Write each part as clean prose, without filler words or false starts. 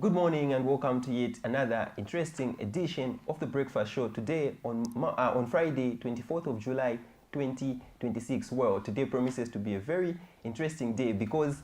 Good morning and welcome to yet another interesting edition of the Breakfast Show today on Friday, 24th of July, 2026. Well, today promises to be a very interesting day because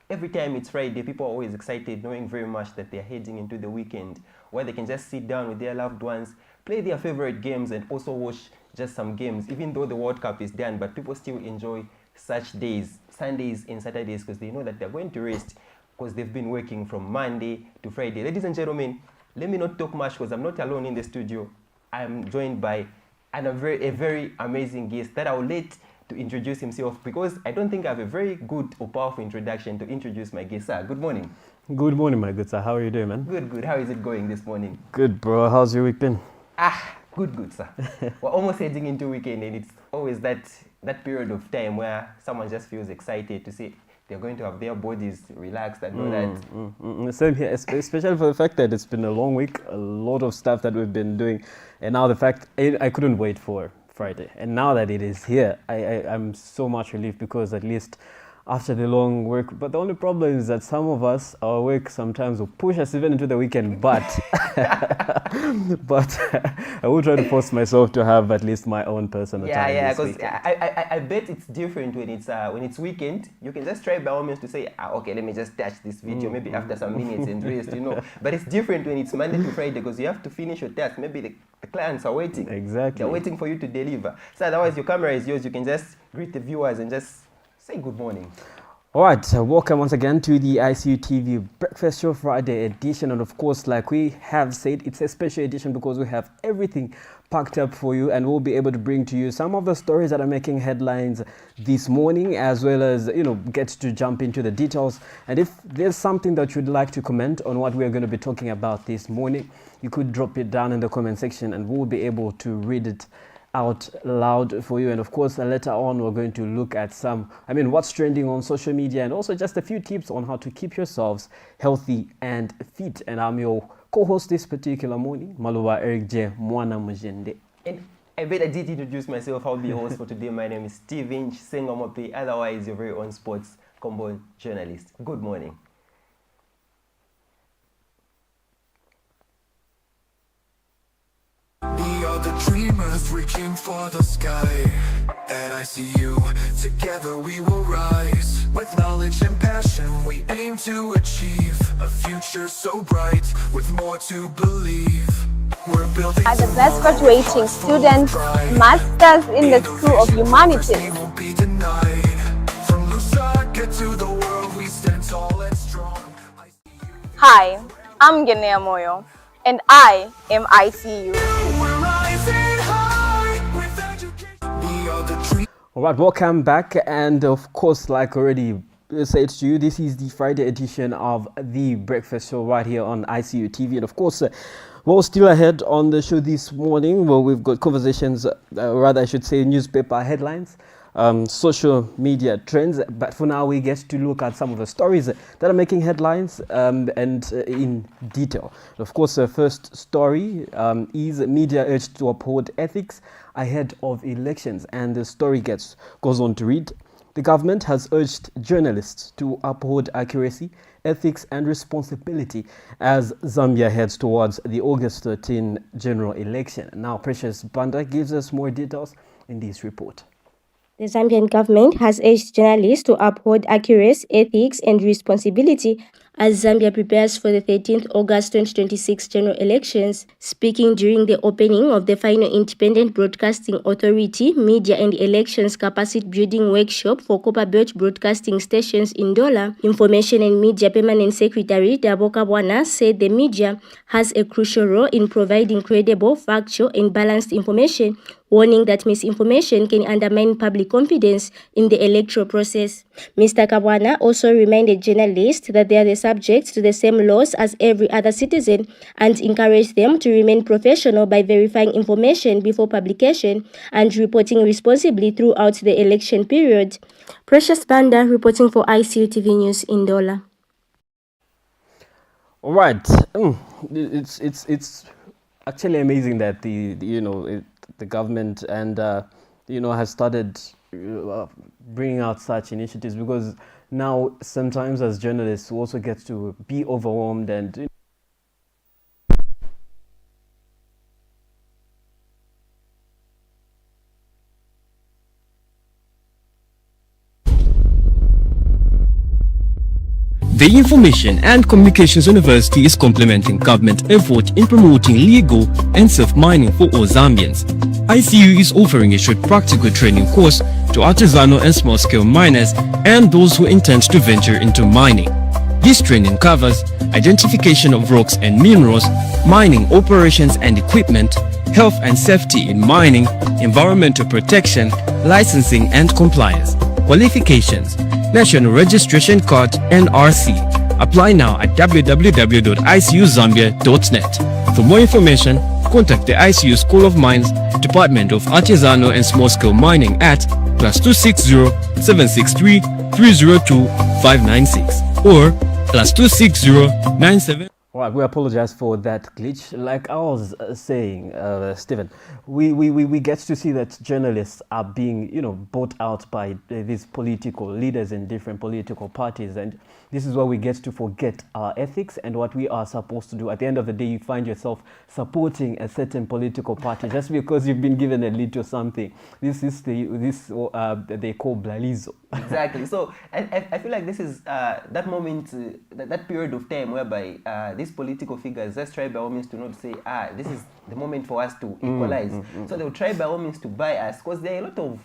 every time it's Friday, people are always excited, knowing very much that they're heading into the weekend where they can just sit down with their loved ones, play their favorite games, and also watch just some games. Even though the World Cup is done, but people still enjoy such days, Sundays and Saturdays, because they know that they're going to rest because they've been working from Monday to Friday. Ladies and gentlemen, let me not talk much because I'm not alone in the studio. I'm joined by a very amazing guest that I'll let to introduce himself because I don't think I have a very good or powerful introduction to introduce my guest. Sir, good morning. Good morning, my good sir. How are you doing, man? Good. How is it going this morning? Good, bro. How's your week been? Good, sir. We're almost heading into weekend and it's always that period of time where someone just feels excited to say they're going to have their bodies relaxed and all that. Same here, especially for the fact that it's been a long week, a lot of stuff that we've been doing. And now the fact, I couldn't wait for Friday. And now that it is here, I'm so much relieved because at least after the long work, but the only problem is that some of us, our work sometimes will push us even into the weekend, but I will try to force myself to have at least my own personal time. Yeah, because I bet it's different when it's weekend. You can just try by all means to say, okay, let me just touch this video, maybe after some minutes and rest, But it's different when it's Monday to Friday because you have to finish your task. Maybe the clients are waiting. Exactly. They're waiting for you to deliver. So otherwise your camera is yours. You can just greet the viewers and just say good morning. All right, welcome once again to the Icu TV Breakfast Show Friday edition. And of course, like we have said, it's a special edition because we have everything packed up for you and we'll be able to bring to you some of the stories that are making headlines this morning, as well as, get to jump into the details. And if there's something that you'd like to comment on what we're going to be talking about this morning, you could drop it down in the comment section and we'll be able to read it out loud for you. And of course, later on we're going to look at what's trending on social media and also just a few tips on how to keep yourselves healthy and fit. And I'm your co-host this particular morning, Maluwa Eric J. Mwana Mujende. And I bet I did introduce myself. I'll be your host for today. My name is Steven Chisengomope, otherwise your very own sports combo journalist. Good morning. We are the dreamers reaching for the sky. At ICU, together we will rise. With knowledge and passion, we aim to achieve a future so bright, with more to believe. We're building as a best graduating student, Masters in the School of Humanities. Won't be denied. From Lusaka to the world, we stand tall and strong. Hi, I'm Genea Moyo, and I am ICU. All right, welcome back. And of course, like already said to you, this is the Friday edition of the Breakfast Show right here on ICU TV. And of course, we're still ahead on the show this morning. Well, we've got conversations, rather I should say newspaper headlines, social media trends. But for now, we get to look at some of the stories that are making headlines and in detail. Of course, the first story is media urged to uphold ethics ahead of elections. And the story goes on to read, the government has urged journalists to uphold accuracy, ethics and responsibility as Zambia heads towards the August 13 general election. Now, Precious Banda gives us more details in this report. The Zambian government has urged journalists to uphold accuracy, ethics and responsibility as Zambia prepares for the 13th August 2026 general elections. Speaking during the opening of the final Independent Broadcasting Authority Media and Elections Capacity Building Workshop for Copperbelt Broadcasting Stations in Dola, Information and Media Permanent Secretary Dabo Kabwana said the media has a crucial role in providing credible, factual and balanced information, warning that misinformation can undermine public confidence in the electoral process. Mr. Kabwana also reminded journalists that they are subject to the same laws as every other citizen and encouraged them to remain professional by verifying information before publication and reporting responsibly throughout the election period. Precious Banda reporting for ICU TV News in Dola. All right, it's actually amazing that the government and has started bringing out such initiatives, because now sometimes as journalists we also get to be overwhelmed and The Information and Communications University is complementing government effort in promoting legal and safe mining for all Zambians. ICU is offering a short practical training course to artisanal and small-scale miners and those who intend to venture into mining. This training covers identification of rocks and minerals, mining operations and equipment, health and safety in mining, environmental protection, licensing and compliance. Qualifications: National Registration Card NRC. Apply now at www.icuzambia.net. For more information, contact the ICU School of Mines, Department of Artisanal and Small-Scale Mining at +260 763 302 596 or +260 97. Right, we apologize for that glitch. Like I was saying, Stephen, we get to see that journalists are being, bought out by these political leaders in different political parties, and this is where we get to forget our ethics and what we are supposed to do. At the end of the day, you find yourself supporting a certain political party just because you've been given a little something. This is they call blalizo. Exactly. So I feel like this is that moment, that period of time whereby these political figures just try by all means to not say, this is the moment for us to equalize. So they'll try by all means to buy us, because there are a lot of,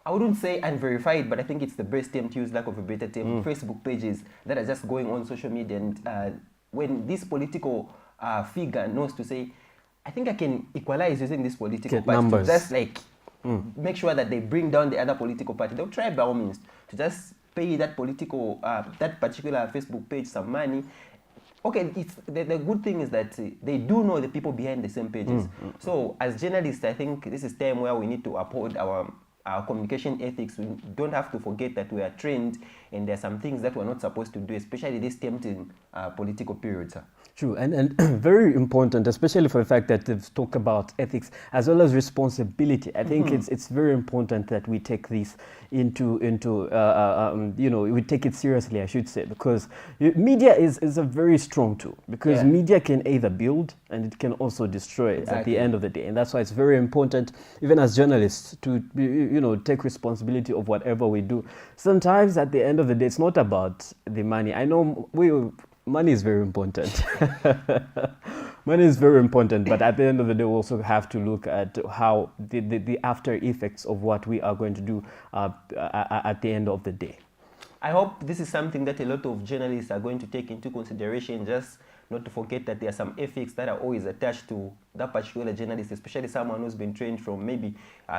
I wouldn't say unverified, but I think it's the best term to use, lack of a better term, Facebook pages that are just going on social media. And when this political figure knows to say, I think I can equalize using this political party to just like make sure that they bring down the other political party, they'll try by all means to just pay that political, that particular Facebook page some money. Okay, it's the good thing is that they do know the people behind the same pages. So as journalists, I think this is time where we need to uphold our communication ethics. We don't have to forget that we are trained and there are some things that we're not supposed to do, especially this tempting political periods. True, and very important, especially for the fact that they've talked about ethics as well as responsibility. I think it's very important that we take this into we take it seriously, I should say, because media is a very strong tool, because media can either build and it can also destroy at the end of the day. And that's why it's very important, even as journalists, to take responsibility of whatever we do. Sometimes at the end of the day, it's not about the money. I know money is very important. Money is very important, but at the end of the day, we also have to look at how the after effects of what we are going to do at the end of the day. I hope this is something that a lot of journalists are going to take into consideration, just not to forget that there are some ethics that are always attached to that particular journalist, especially someone who's been trained from maybe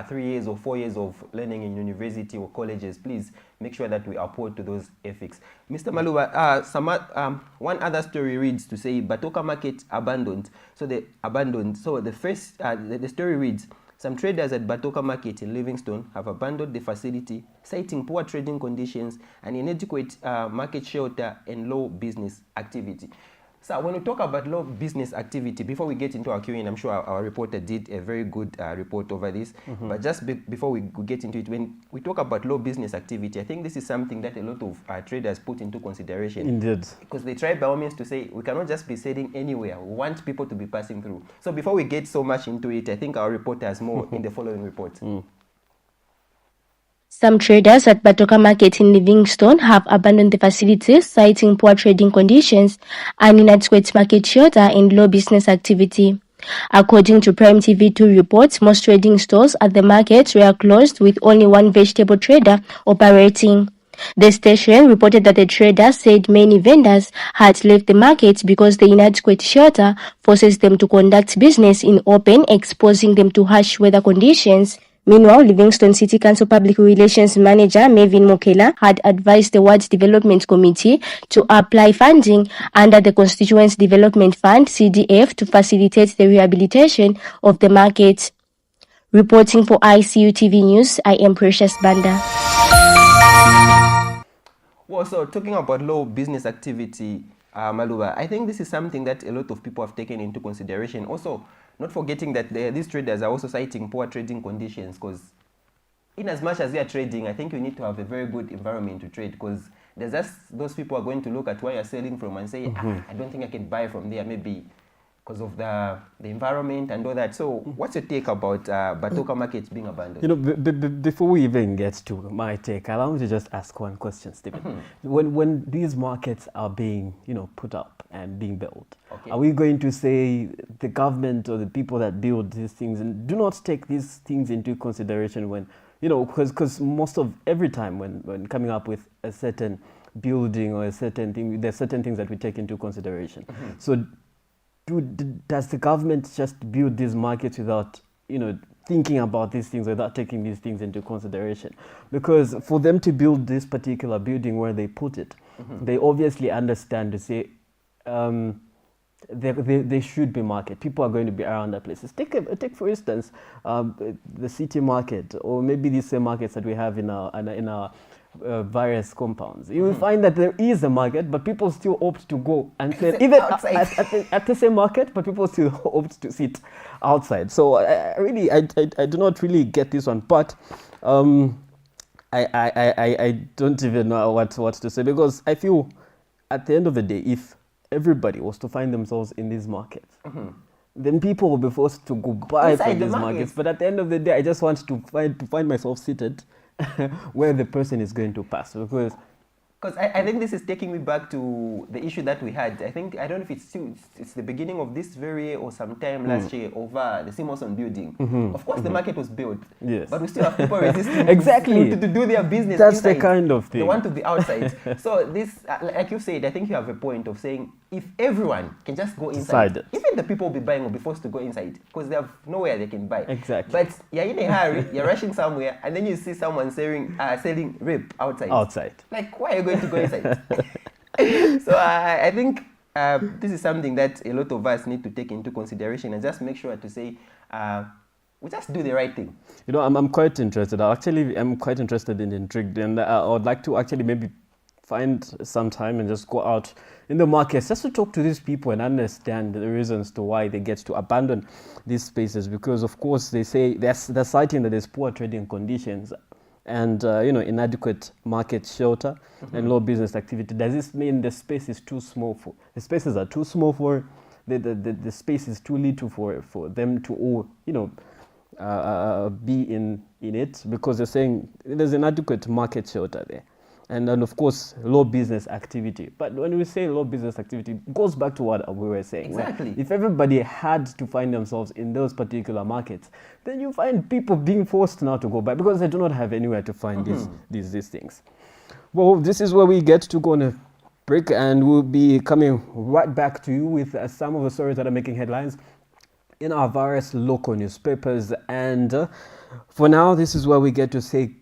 3 years or 4 years of learning in university or colleges. Please make sure that we uphold to those ethics. Mr. Maluba, one other story reads to say Batoka market abandoned. So the first, the story reads, some traders at Batoka market in Livingstone have abandoned the facility, citing poor trading conditions and inadequate market shelter and low business activity. So when we talk about low business activity, before we get into our Q&A, I'm sure our reporter did a very good report over this. But just before we get into it, when we talk about low business activity, I think this is something that a lot of traders put into consideration. Indeed. Because they try by all means to say, we cannot just be selling anywhere. We want people to be passing through. So before we get so much into it, I think our reporter has more in the following report. Some traders at Batoka Market in Livingstone have abandoned the facility, citing poor trading conditions and inadequate market shelter and low business activity. According to Prime TV2 reports, most trading stores at the market were closed, with only one vegetable trader operating. The station reported that the trader said many vendors had left the market because the inadequate shelter forces them to conduct business in open, exposing them to harsh weather conditions. Meanwhile, Livingstone City Council Public Relations Manager Mevin Mokela had advised the Ward Development Committee to apply funding under the Constituents Development Fund (CDF) to facilitate the rehabilitation of the market. Reporting for ICU TV News, I am Precious Banda. Well, so talking about low business activity, Maluba, I think this is something that a lot of people have taken into consideration. Also, not forgetting that these traders are also citing poor trading conditions, because in as much as you are trading, I think you need to have a very good environment to trade, because there's just those people are going to look at where you're selling from and say, I don't think I can buy from there, maybe because of the environment and all that. So what's your take about Batoka markets being abandoned? You know, before we even get to my take, allow me to just ask one question, Stephen. When these markets are being, put up and being built, are we going to say the government or the people that build these things and do not take these things into consideration when, because most of every time when coming up with a certain building or a certain thing, there's certain things that we take into consideration. So does the government just build these markets without, thinking about these things, without taking these things into consideration? Because for them to build this particular building where they put it, they obviously understand to say there should be market. People are going to be around that places. Take for instance the city market, or maybe these same markets that we have in our various compounds. You will find that there is a market, but people still opt to go and sell even at the same market, but people still opt to sit outside. So I do not really get this one, but I don't even know what to say, because I feel at the end of the day, if everybody was to find themselves in these markets, then people will be forced to go buy from these markets. But at the end of the day, I just want to find myself seated where the person is going to pass, because I think this is taking me back to the issue that we had. I don't know if it's the beginning of this very year or sometime last year over the Simonson building. Of course, the market was built, but we still have people resisting to do their business. That's inside. the kind of thing. They want to be outside. So this, like you said, I think you have a point of saying if everyone can just go inside, even the people will be buying will be forced to go inside because they have nowhere they can buy. Exactly. But you're in a hurry, you're rushing somewhere, and then you see someone selling rape outside. Like, why are you going to go inside? So I think this is something that a lot of us need to take into consideration and just make sure to say we just do the right thing. I'm quite interested. I'm quite interested and intrigued, and I would like to actually maybe find some time and just go out in the markets just to talk to these people and understand the reasons to why they get to abandon these spaces, because of course they say they're citing that there's poor trading conditions and inadequate market shelter and low business activity. Does this mean the space is too small for the spaces are too small for the space is too little for them to all be in it, because they're saying there's inadequate market shelter there, and then of course low business activity. But when we say low business activity, it goes back to what we were saying. Exactly. Right? If everybody had to find themselves in those particular markets, then you find people being forced now to go back because they do not have anywhere to find these things. Well, this is where we get to go on a break, and we'll be coming right back to you with some of the stories that are making headlines in our various local newspapers. And for now, this is where we get to say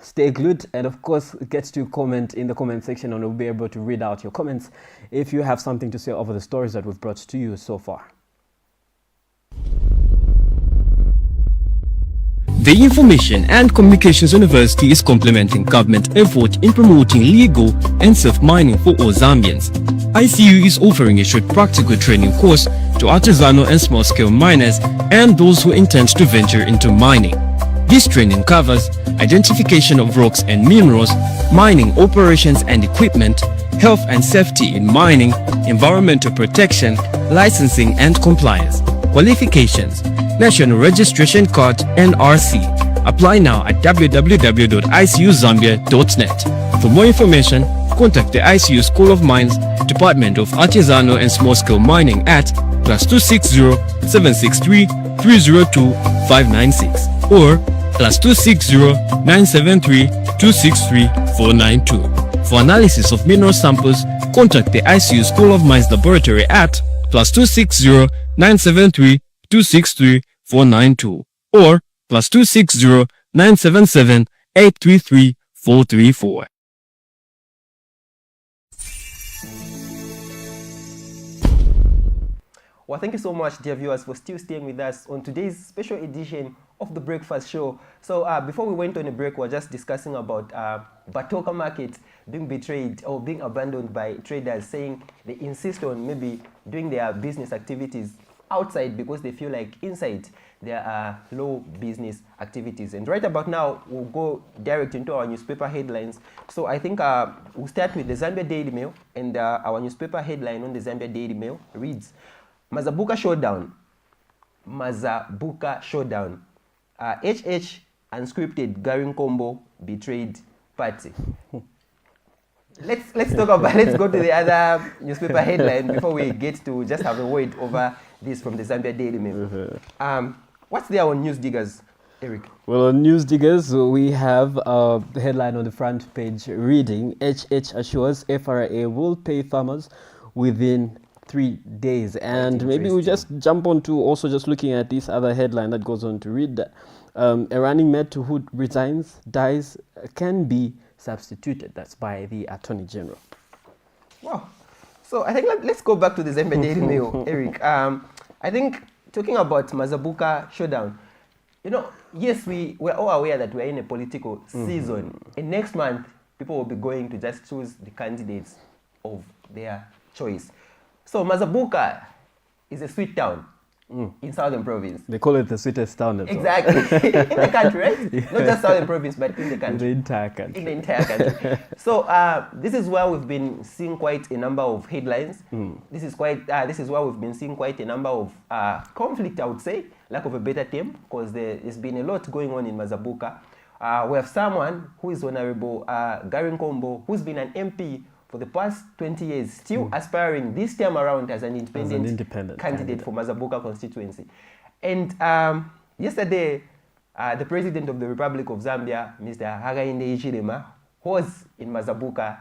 stay glued, and of course get to comment in the comment section, and we'll be able to read out your comments if you have something to say over the stories that we've brought to you so far. The Information and Communications University is complementing government effort in promoting legal and safe mining for all Zambians. ICU is offering a short practical training course to artisanal and small-scale miners and those who intend to venture into mining. This training covers identification of rocks and minerals, mining operations and equipment, health and safety in mining, environmental protection, licensing and compliance. Qualifications: National Registration Card NRC. Apply now at www.icuzambia.net. For more information, contact the ICU School of Mines, Department of Artisanal and Small-Scale Mining at +260 763 302 596 or +260 973 263 492. For analysis of mineral samples, contact the ICU School of Mines Laboratory at +260 973 263 492 or +260 977 833 434. Well, thank you so much, dear viewers, for still staying with us on today's special edition of the Breakfast Show. So before we went on a break, we were just discussing about Batoka market being betrayed or being abandoned by traders, saying they insist on maybe doing their business activities outside because they feel like inside there are low business activities. And right about now, we'll go direct into our newspaper headlines. So I think we'll start with the Zambia Daily Mail, and our newspaper headline on the Zambia Daily Mail reads, Mazabuka Showdown. Mazabuka Showdown. HH unscripted Garing Combo betrayed party. Let's talk about, let's go to the other newspaper headline before we get to just have a word over this from the Zambia Daily Mail. What's there on News Diggers, Eric? Well, on News Diggers, we have the headline on the front page reading, HH assures FRA will pay farmers within 3 days. And maybe we just jump on to also just looking at this other headline that goes on to read that a running mate who resigns, dies, can be substituted. That's by the Attorney General. Wow. So I think let's go back to the Zambia Daily Mail, Eric. I think talking about Mazabuka Showdown, yes, we're all aware that we're in a political season. And next month, people will be going to just choose the candidates of their choice. So Mazabuka is a sweet town in Southern Province. They call it the sweetest town as well. Exactly. In the country, right? Yeah. Not just Southern Province, but in the country. In the entire country. In the entire country. So this is where we've been seeing quite a number of headlines. This is where we've been seeing quite a number of conflict, I would say, lack of a better term, because there's been a lot going on in Mazabuka. We have someone who is Honorable Garing Combo, who's been an MP for the past 20 years, still aspiring this time around as an independent candidate for Mazabuka constituency. And yesterday, the President of the Republic of Zambia, Mr. Hakainde Hichilema, was in Mazabuka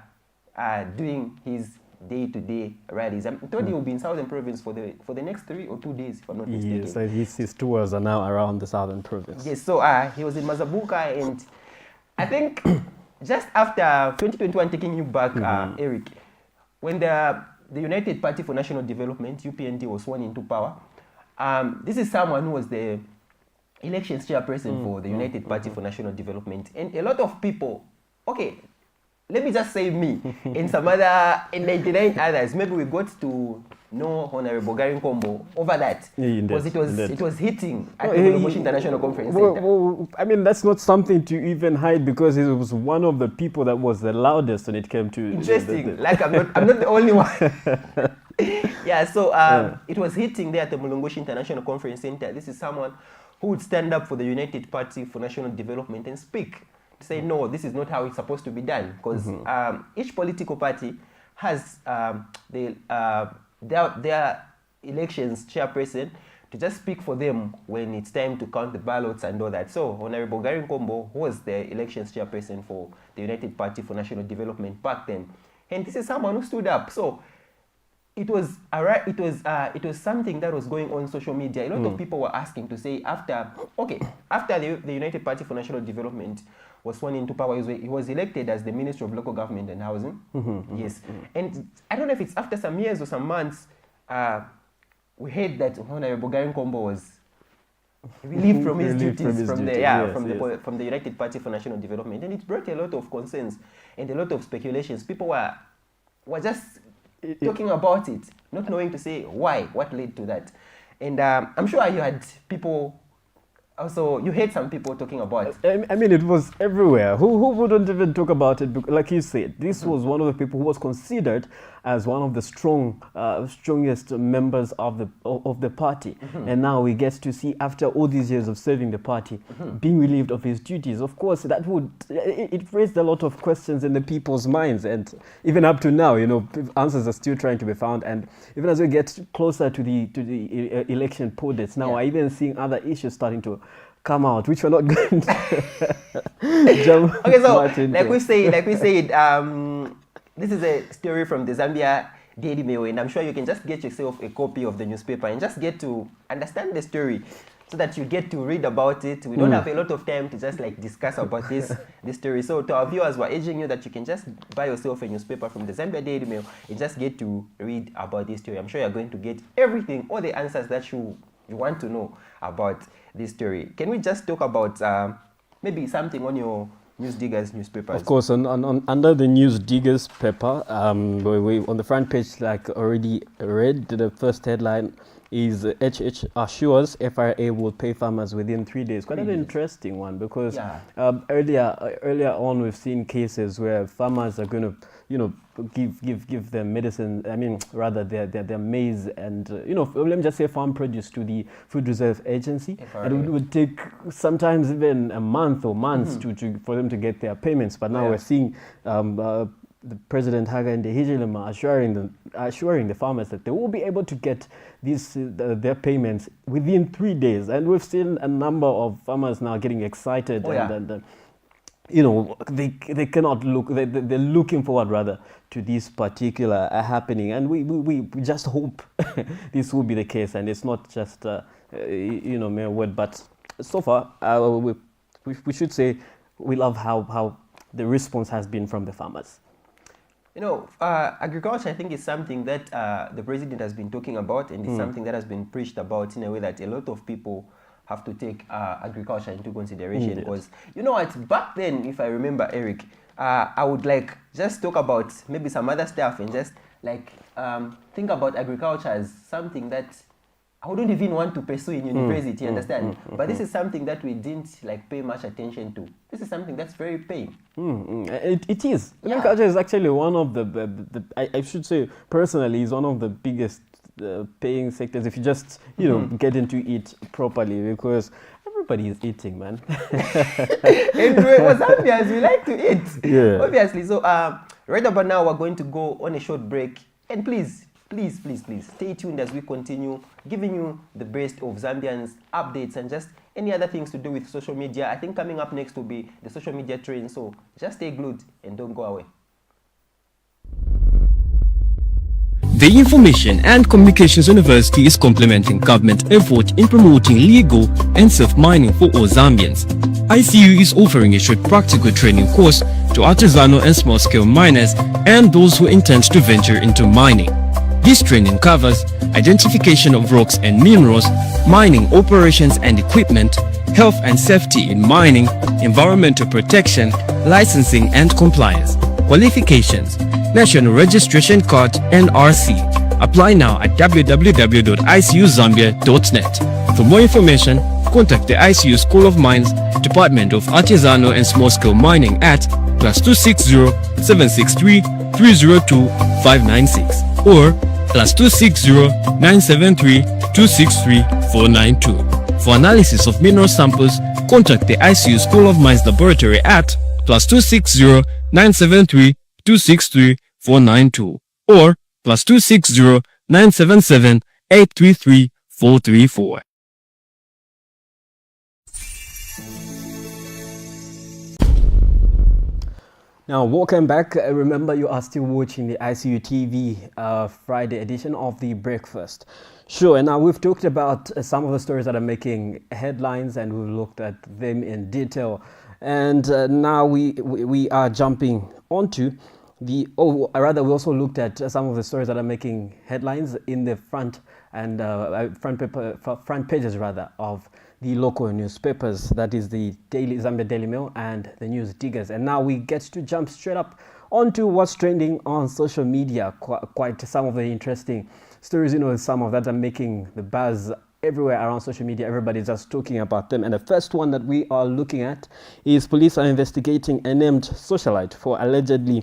doing his day-to-day rallies. I'm told he will be in Southern Province for the next 3 or 2 days, if I'm not mistaken. Yes, so his tours are now around the Southern Province. Yes, so he was in Mazabuka, and I think just after 2021 taking you back, Eric, when the United Party for National Development, UPND, was sworn into power, this is someone who was the elections chairperson for the United Party for National Development. And a lot of people, okay, let me just say me, and some other, and 99 others, maybe we got to know Honorable Garing Combo over that. Because it was hitting at the Bush International Conference Center. Well, I mean, that's not something to even hide, because he was one of the people that was the loudest when it came to... Interesting. Like, I'm not the only one. Yeah, so it was hitting there at the Mulungushi International Conference Center. This is someone who would stand up for the United Party for National Development and speak. Say, no, this is not how it's supposed to be done. Because each political party has their elections chairperson to just speak for them when it's time to count the ballots and all that. So Honorable Garing Combo was the elections chairperson for the United Party for National Development back then. And this is someone who stood up. So it was something that was going on social media. A lot of people were asking to say after the United Party for National Development was sworn into power, he was elected as the Minister of Local Government and Housing. Yes. And I don't know if it's after some years or some months, we heard that Honorable Garing Combo was relieved from his duties from the United Party for National Development. And it brought a lot of concerns and a lot of speculations. People were just talking about it, not knowing to say why, what led to that. And I'm sure you had people, also you heard some people talking about it. I mean, it was everywhere. Who wouldn't even talk about it? Like you said, this was one of the people who was considered as one of the strongest members of the party. And now we get to see, after all these years of serving the party, being relieved of his duties. Of course, that it raised a lot of questions in the people's minds. And even up to now, answers are still trying to be found. And even as we get closer to the election poll dates, now we're even seeing other issues starting to come out, which we're not going to jump. Okay, so like we said, this is a story from the Zambia Daily Mail, and I'm sure you can just get yourself a copy of the newspaper and just get to understand the story so that you get to read about it. We don't have a lot of time to just discuss about this story. So to our viewers, we're urging you that you can just buy yourself a newspaper from the Zambia Daily Mail and just get to read about this story. I'm sure you're going to get everything, all the answers that you want to know about this story. Can we just talk about maybe something on your News Diggers newspapers? Of course, under the News Diggers paper, we on the front page, like already read, the first headline is HH assures FRA will pay farmers within 3 days. Quite an interesting one, because earlier on we've seen cases where farmers are going to, you know, give them medicine. I mean, rather their maize and let me just say farm produce to the Food Reserve Agency, FRA. And it would take sometimes even a month or months for them to get their payments. But now we're seeing the President Hakainde Hichilema assuring the farmers that they will be able to get their payments within 3 days, and we've seen a number of farmers now getting excited and they cannot look. They're looking forward rather to this particular happening, and we just hope this will be the case, and it's not just mere word. But so far, we should say we love how the response has been from the farmers. Agriculture, I think, is something that the president has been talking about, and it's something that has been preached about in a way that a lot of people have to take agriculture into consideration. Because, you know what, back then, if I remember, Eric, I would just talk about maybe some other stuff and just think about agriculture as something that I wouldn't even want to pursue in university, understand? But this is something that we didn't pay much attention to. This is something that's very paying. It is. Agriculture is actually one of the I should say personally, is one of the biggest paying sectors if you just get into it properly, because everybody is eating, man. Anyway, Zambians, we like to eat, obviously. So right about now, we're going to go on a short break, and please stay tuned as we continue giving you the best of Zambians updates and just any other things to do with social media. I think coming up next will be the social media trend, so just stay glued and don't go away. The Information and Communications University is complementing government effort in promoting legal and safe mining for all Zambians. ICU is offering a short practical training course to artisanal and small-scale miners and those who intend to venture into mining. This training covers identification of rocks and minerals, mining operations and equipment, health and safety in mining, environmental protection, licensing and compliance. Qualifications: National Registration Card NRC. Apply now at www.icuzambia.net. For more information, contact the ICU School of Mines, Department of Artisanal and Small-Scale Mining at +260 763 302 596 or +260 973 263 492. For analysis of mineral samples, contact the ICU School of Mines Laboratory at +260 973 263 492 or +260 977 833 434. Now, welcome back. Remember, you are still watching the ICU TV Friday edition of the Breakfast Show. And now we've talked about some of the stories that are making headlines, and we've looked at them in detail. And now we are jumping onto we also looked at some of the stories that are making headlines in the front pages of the local newspapers, that is the Zambia Daily Mail and the News Diggers. And now we get to jump straight up onto what's trending on social media. Quite some of the interesting stories, some of that are making the buzz everywhere around social media. Everybody's just talking about them. And the first one that we are looking at is police are investigating a named socialite for allegedly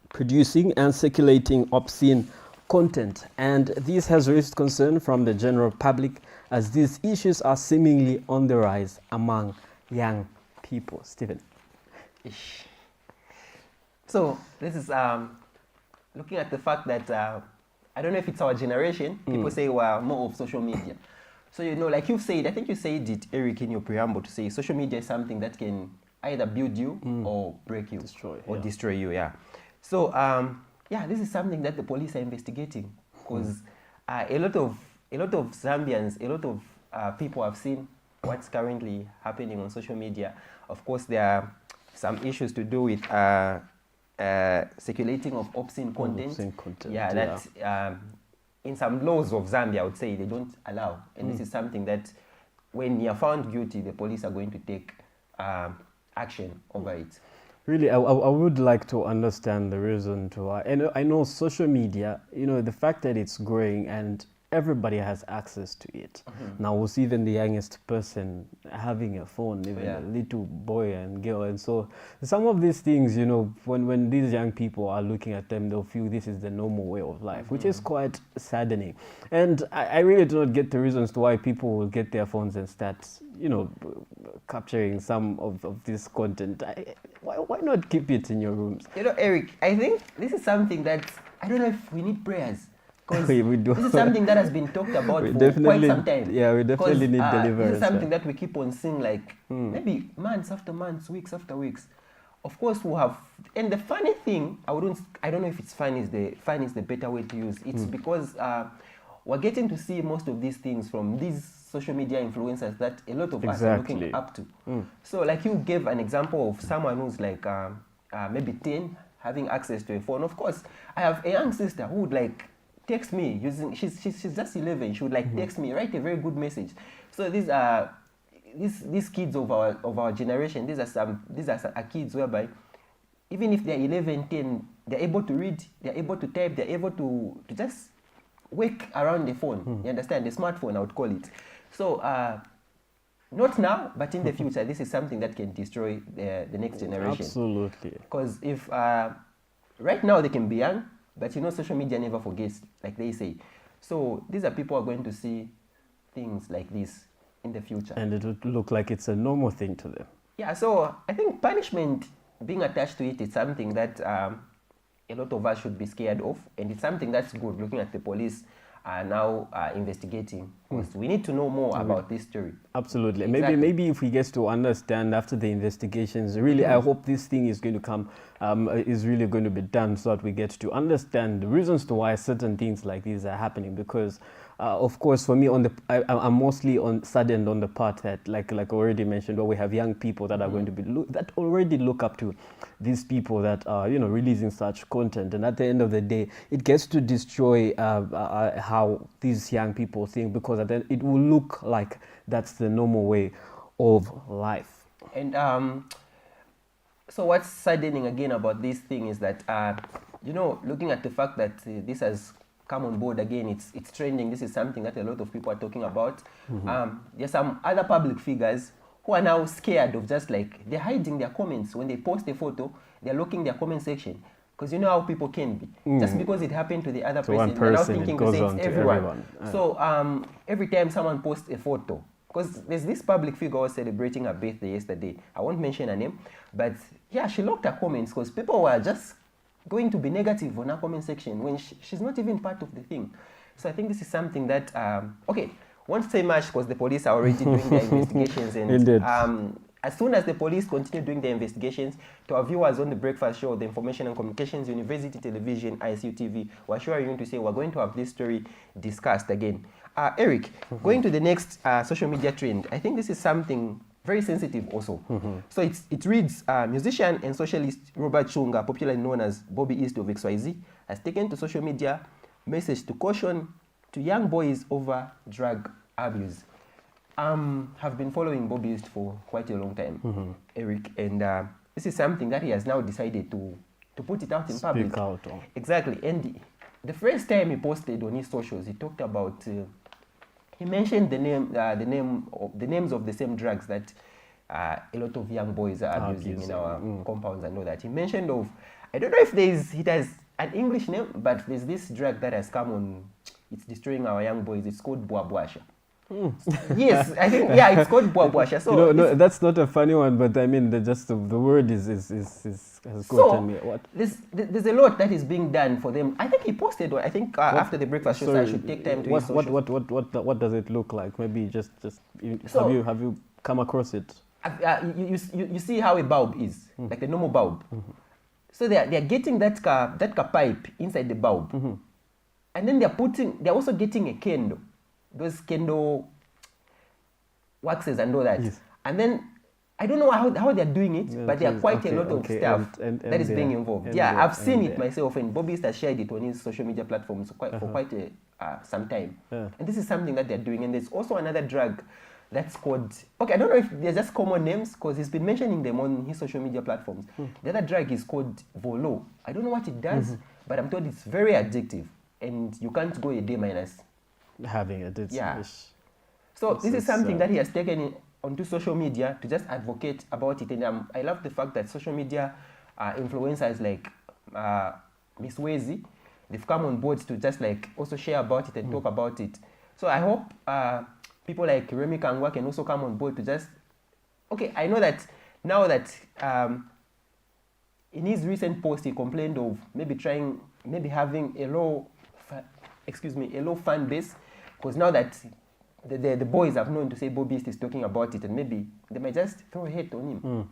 producing and circulating obscene content. And this has raised concern from the general public, as these issues are seemingly on the rise among young people. Stephen. So this is looking at the fact that I don't know if it's our generation. People say we're more of social media. So like you've said, I think you said it, Eric, in your preamble, to say social media is something that can either build you or break you, destroy you. Yeah. So this is something that the police are investigating, because a lot of Zambians, a lot of people have seen what's currently happening on social media. Of course, there are some issues to do with circulating of obscene content. That in some laws of Zambia, I would say they don't allow. And this is something that when you're found guilty, the police are going to take action over it. Really, I would like to understand the reason to why. And I know social media, the fact that it's growing and everybody has access to it. Now we'll see even the youngest person having a phone, even a little boy and girl. And so some of these things, you know, when these young people are looking at them, they'll feel this is the normal way of life, which is quite saddening. And I really do not get the reasons to why people will get their phones and start, you know, capturing some of this content. Why not keep it in your rooms? You know, Eric, I think this is something that, I don't know if we need prayers. We do. This is something that has been talked about for quite some time. Yeah, we definitely need deliverance. This is something that we keep on seeing, like maybe months after months, weeks after weeks. Of course, we have, and the funny thing, I don't know if it's fun is the better way to use. It's because we're getting to see most of these things from these social media influencers that a lot of us are looking up to. So, like you gave an example of someone who's like maybe 10 having access to a phone. Of course, I have a young sister who would like text me using, she's just 11. She would like text me, write a very good message. So these are these kids of our generation. These are kids whereby even if they're 11, 10, they're able to read, they're able to type, they're able to just work around the phone. You understand? The smartphone, I would call it. So not now, but in the future, this is something that can destroy the next generation. Absolutely. Because if right now they can be young, but you know, social media never forgets, like they say. So these are people who are going to see things like this in the future. And it would look like it's a normal thing to them. Yeah, so I think punishment being attached to it is something that a lot of us should be scared of. And it's something that's good, looking at the police are now investigating. We need to know more about this story. Absolutely. Exactly. Maybe if we get to understand after the investigations, really, I hope this thing is going to come, is really going to be done so that we get to understand the reasons to why certain things like these are happening. Because, of course, for me, I'm mostly saddened on the part that, like I already mentioned, where we have young people that are going to be that already look up to these people that are, you know, releasing such content. And at the end of the day, it gets to destroy how these young people think, because then it will look like that's the normal way of life. And so what's saddening again about this thing is that, you know, looking at the fact that this has come on board again, it's trending. This is something that a lot of people are talking about. There's some other public figures who are now scared of just like, they're hiding their comments. When they post a photo, they're locking their comment section. Because you know how people can be. Just because it happened to the other person, they're now thinking the same to everyone. So every time someone posts a photo, because there's this public figure who was celebrating her birthday yesterday. I won't mention her name, but yeah, she locked her comments because people were just going to be negative on her comment section when she's not even part of the thing. So I think this is something that, okay, won't say much because the police are already doing their investigations. And as soon as the police continue doing their investigations, to our viewers on the Breakfast Show, the Information and Communications University Television, Icu TV, we're sure you to say we're going to have this story discussed again. Eric, going to the next social media trend, I think this is something very sensitive also. So it reads, musician and socialist Robert Chunga, popularly known as Bobby East of XYZ, has taken to social media message to caution to young boys over drug abuse. Have been following Bobby East for quite a long time, Eric, and this is something that he has now decided to put it out in public. Speak out. Exactly, and the first time he posted on his socials, he talked about, he mentioned the names of the same drugs that a lot of young boys are abusing in our compounds and all that. He mentioned of, I don't know if it has an English name, but there's this drug that has come on, it's destroying our young boys. It's called Buabuasha. Yes, I think, yeah, it's called Buabuasha. So no, that's not a funny one, but I mean, the word has gotten me. What? There's a lot that is being done for them. I think he posted one. I think after the breakfast show, so I should take time to his socials. What does it look like? Maybe just have you come across it? You see how a bulb is, like a normal bulb. So they're getting that pipe inside the bulb, and then they're also getting a candle. Those candle waxes and all that. Yes. And then, I don't know how they're doing it, but there are quite a lot of stuff that is being involved. Yeah, I've seen it myself, and Bobby has shared it on his social media platforms for quite some time. And this is something that they're doing. And there's also another drug that's called, okay, I don't know if they're just common names, because he's been mentioning them on his social media platforms. The other drug is called Volo. I don't know what it does, but I'm told it's very addictive, and you can't go a day minus having it. So this is something sad. that he has taken onto social media to just advocate about it. And I love the fact that social media influencers like Miss Wezi, they've come on board to just like also share about it and talk about it. So I hope people like Remy Kangwa can also come on board to just, okay, I know that now that in his recent post he complained of maybe having a low fan base, because now that the boys have known to say Bobby East is talking about it, and maybe they might just throw hate on him.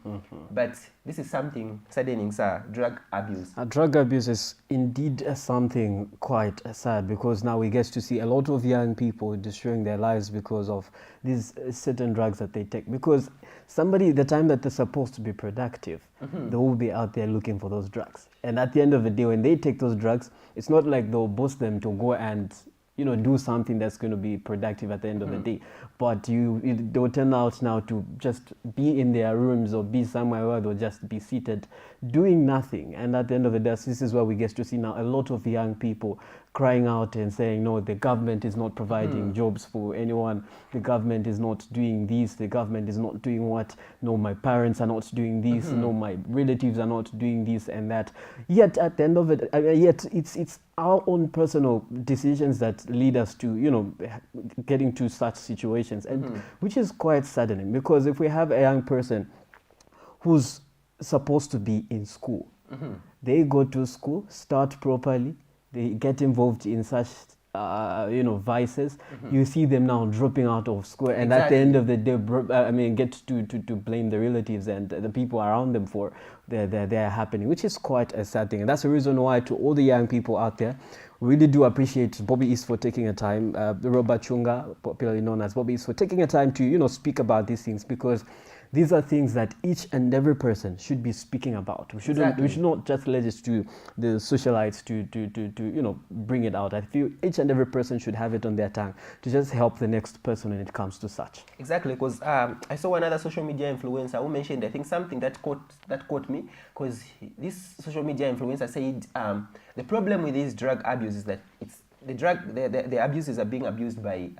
But this is something saddening, sir. Drug abuse. Drug abuse is indeed something quite sad, because now we get to see a lot of young people destroying their lives because of these certain drugs that they take. Because the time that they're supposed to be productive, they will be out there looking for those drugs. And at the end of the day, when they take those drugs, it's not like they'll boost them to go and do something that's going to be productive at the end of the day. But they'll turn out now to just be in their rooms or be somewhere where they'll just be seated doing nothing. And at the end of the day, this is where we get to see now a lot of young people crying out and saying, no, the government is not providing jobs for anyone. The government is not doing this. The government is not doing what? No, my parents are not doing this. No, my relatives are not doing this and that. Yet at the end of it, it's our own personal decisions that lead us to, getting to such situations, and which is quite saddening, because if we have a young person who's supposed to be in school, they go to school, start properly, they get involved in such vices, you see them now dropping out of school, and at the end of the day, get to blame the relatives and the people around them for they're happening, which is quite a sad thing. And that's the reason why, to all the young people out there, we really do appreciate Bobby East for taking a time, Robert Chunga, popularly known as Bobby East, for taking a time to speak about these things, because these are things that each and every person should be speaking about. We should not just let it to the socialites to bring it out. I feel each and every person should have it on their tongue to just help the next person when it comes to such. Exactly, because I saw another social media influencer who mentioned, I think, something that caught me, because this social media influencer said the problem with this drug abuse is that the abuses are being abused by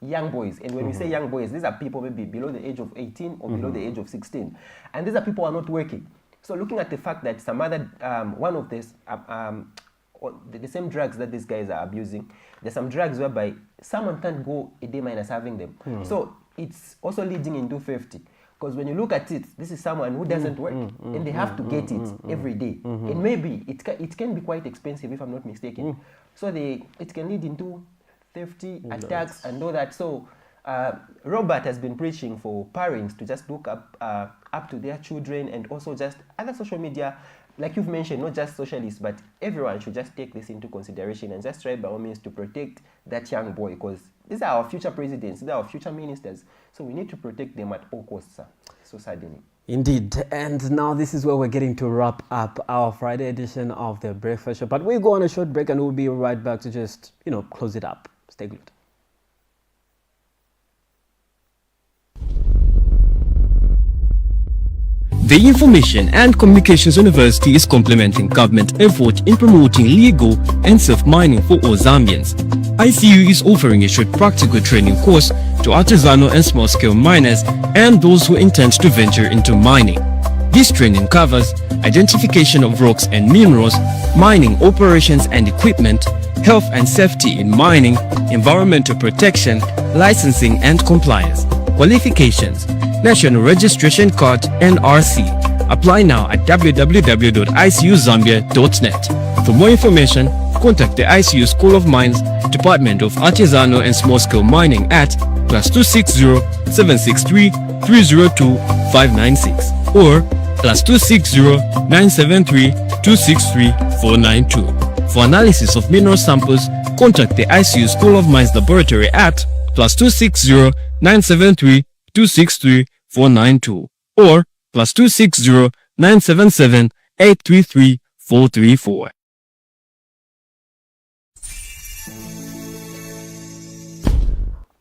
young boys. And when we say young boys, these are people maybe below the age of 18 or below the age of 16. And these are people who are not working. So looking at the fact that some other, one of this, the same drugs that these guys are abusing, there's some drugs whereby someone can't go a day minus having them. So it's also leading into 50. Because when you look at it, this is someone who doesn't work, and they have to get it every day. And maybe it can be quite expensive, if I'm not mistaken. So it can lead into theft, attacks, and all that. So Robert has been preaching for parents to just look up to their children, and also just other social media, like you've mentioned, not just socialists, but everyone should just take this into consideration and just try by all means to protect that young boy, because these are our future presidents, these are our future ministers. So we need to protect them at all costs, sir. So saddening. Indeed. And now this is where we're getting to wrap up our Friday edition of the Breakfast Show. But we'll go on a short break and we'll be right back to just, close it up. Stay glued. The Information and Communications University is complementing government effort in promoting legal and safe mining for all Zambians. ICU is offering a short practical training course to artisanal and small-scale miners and those who intend to venture into mining. This training covers identification of rocks and minerals, mining operations and equipment, health and safety in mining, environmental protection, licensing and compliance. Qualifications: National Registration Card NRC. Apply now at www.icuzambia.net. For more information, contact the ICU School of Mines, Department of Artisanal and Small-Scale Mining at +260 763 302 596 or +260 973 263 492. For analysis of mineral samples, contact the ICU School of Mines Laboratory at +260 973 263 492 or +260 977 833 434.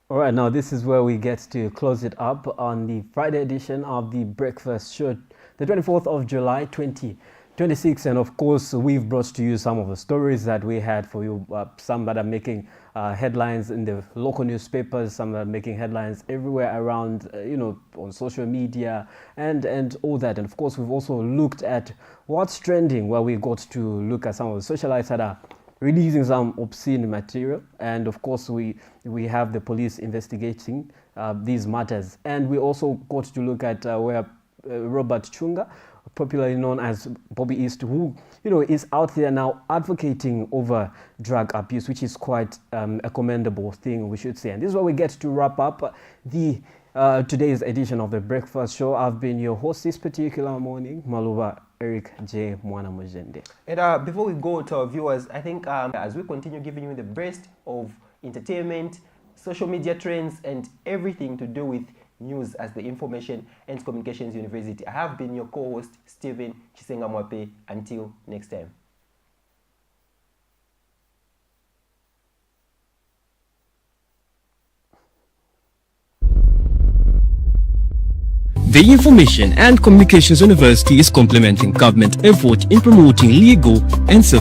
All right, now this is where we get to close it up on the Friday edition of the Breakfast Show, the 24th of July, 2023. 26, and of course we've brought to you some of the stories that we had for you, some that are making headlines in the local newspapers, some that are making headlines everywhere around, on social media and all that. And of course we've also looked at what's trending, where we got to look at some of the socialites that are releasing some obscene material, and of course we have the police investigating these matters. And we also got to look at where Robert Chunga, popularly known as Bobby East, who is out there now advocating over drug abuse, which is quite a commendable thing, we should say. And this is where we get to wrap up the today's edition of the Breakfast Show. I've been your host this particular morning, Maluba Eric J. Mwana Mujende. And before we go to our viewers, I think as we continue giving you the best of entertainment, social media trends, and everything to do with news as the Information and Communications University, I have been your co-host, Stephen Chisengamwape. Until next time. The Information and Communications University is complementing government effort in promoting legal and